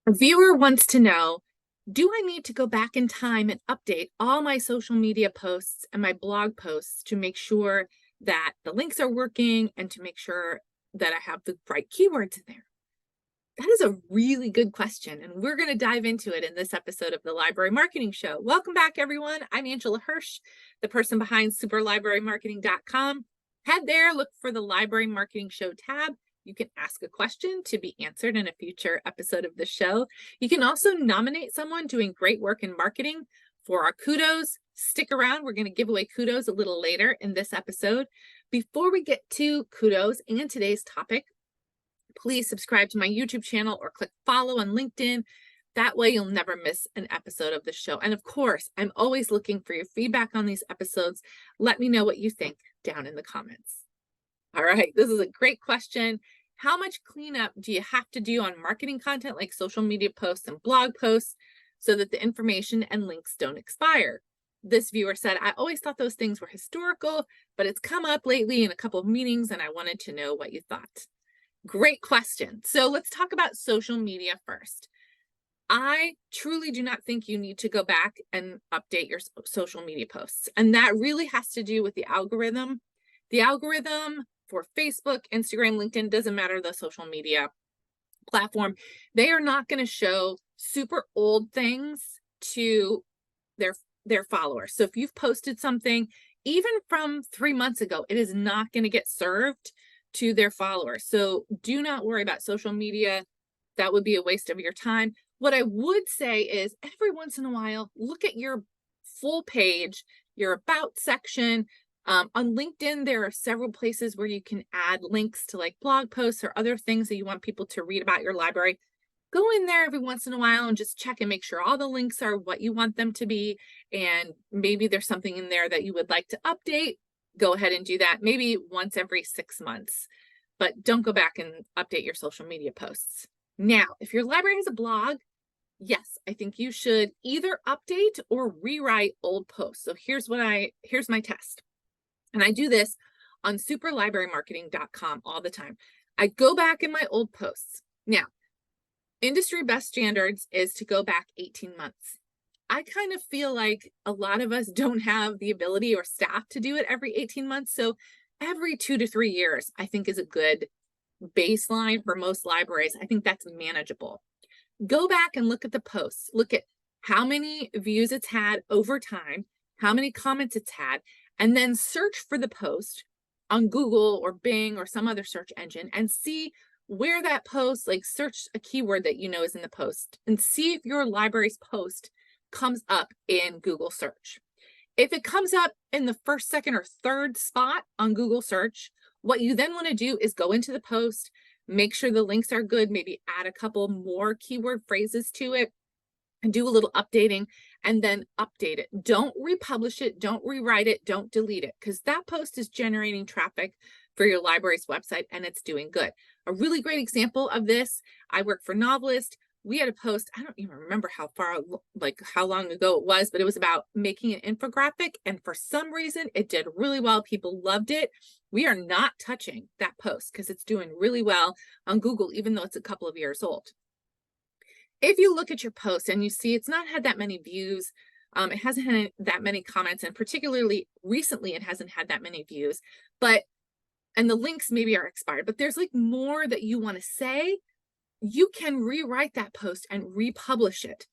A viewer wants to know, do I need to go back in time and update all my social media posts and my blog posts to make sure that the links are working and to make sure that I have the right keywords in there? That is a really good question, and we're going to dive into it in this episode of the Library Marketing Show. Welcome back, everyone. I'm Angela Hursh, the person behind superlibrarymarketing.com. Head there, look for the Library Marketing Show tab. You can ask a question to be answered in a future episode of the show. You can also nominate someone doing great work in marketing for our kudos. Stick around. We're going to give away kudos a little later in this episode. Before we get to kudos and today's topic, please subscribe to my YouTube channel or click follow on LinkedIn. That way you'll never miss an episode of the show. And of course, I'm always looking for your feedback on these episodes. Let me know what you think down in the comments. All right, this is a great question. How much cleanup do you have to do on marketing content like social media posts and blog posts so that the information and links don't expire? This viewer said, I always thought those things were historical, but it's come up lately in a couple of meetings and I wanted to know what you thought. Great question. So let's talk about social media first. I truly do not think you need to go back and update your social media posts. And that really has to do with the algorithm. The algorithm for Facebook, Instagram, LinkedIn, doesn't matter the social media platform. They are not going to show super old things to their followers. So if you've posted something even from 3 months ago, it is not going to get served to their followers. So do not worry about social media. That would be a waste of your time. What I would say is every once in a while, look at your full page, your about section. On LinkedIn, there are several places where you can add links to like blog posts or other things that you want people to read about your library. Go in there every once in a while and just check and make sure all the links are what you want them to be. And maybe there's something in there that you would like to update. Go ahead and do that maybe once every 6 months, but don't go back and update your social media posts. Now, if your library has a blog, yes, I think you should either update or rewrite old posts. So here's my test. And I do this on superlibrarymarketing.com all the time. I go back in my old posts. Now, industry best standards is to go back 18 months. I kind of feel like a lot of us don't have the ability or staff to do it every 18 months. So every 2 to 3 years, I think is a good baseline for most libraries. I think that's manageable. Go back and look at the posts. Look at how many views it's had over time, how many comments it's had, and then search for the post on Google or Bing or some other search engine and see where that post, like search a keyword that you know is in the post and see if your library's post comes up in Google search. If it comes up in the first, second, or third spot on Google search, what you then want to do is go into the post, make sure the links are good, maybe add a couple more keyword phrases to it and do a little updating and then update it. Don't republish it, don't rewrite it, don't delete it, because that post is generating traffic for your library's website and it's doing good. A really great example of this, I work for Novelist. We had a post, I don't even remember how long ago it was, but it was about making an infographic. And for some reason, it did really well. People loved it. We are not touching that post because it's doing really well on Google, even though it's a couple of years old. If you look at your post and you see it's not had that many views, it hasn't had that many comments, and particularly recently, it hasn't had that many views, and the links maybe are expired, but there's like more that you want to say, you can rewrite that post and republish it.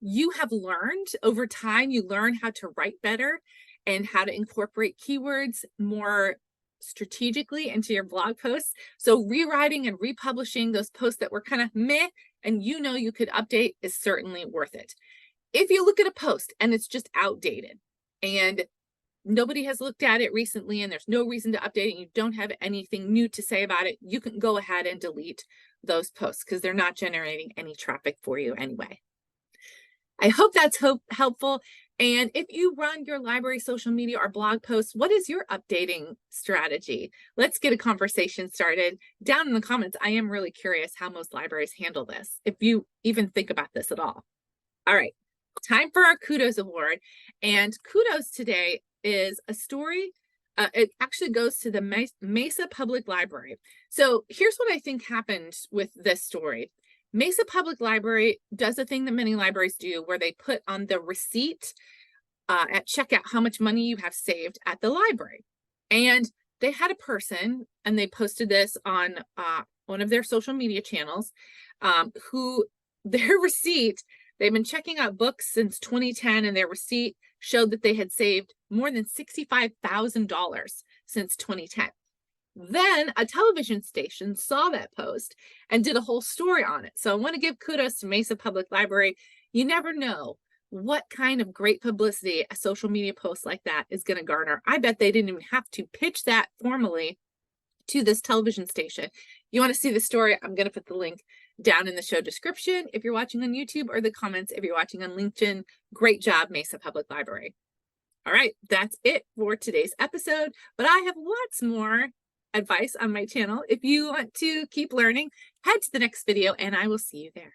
You have learned over time, you learn how to write better and how to incorporate keywords more strategically into your blog posts. So rewriting and republishing those posts that were kind of meh and you could update is certainly worth it. If you look at a post and it's just outdated and nobody has looked at it recently and there's no reason to update it, and you don't have anything new to say about it, you can go ahead and delete those posts because they're not generating any traffic for you anyway. I hope that's helpful. And if you run your library social media or blog posts, what is your updating strategy? Let's get a conversation started down in the comments. I am really curious how most libraries handle this, if you even think about this at all. All right, time for our Kudos Award. And kudos today is a story. It actually goes to the Mesa Public Library. So here's what I think happened with this story. Mesa Public Library does a thing that many libraries do where they put on the receipt at checkout how much money you have saved at the library. And they had a person, and they posted this on one of their social media channels, who their receipt, they've been checking out books since 2010, and their receipt showed that they had saved more than $65,000 since 2010. Then a television station saw that post and did a whole story on it. So I want to give kudos to Mesa Public Library. You never know what kind of great publicity a social media post like that is going to garner. I bet they didn't even have to pitch that formally to this television station. You want to see the story? I'm going to put the link down in the show description if you're watching on YouTube, or the comments if you're watching on LinkedIn. Great job, Mesa Public Library. All right, that's it for today's episode, but I have lots more advice on my channel. If you want to keep learning, head to the next video and I will see you there.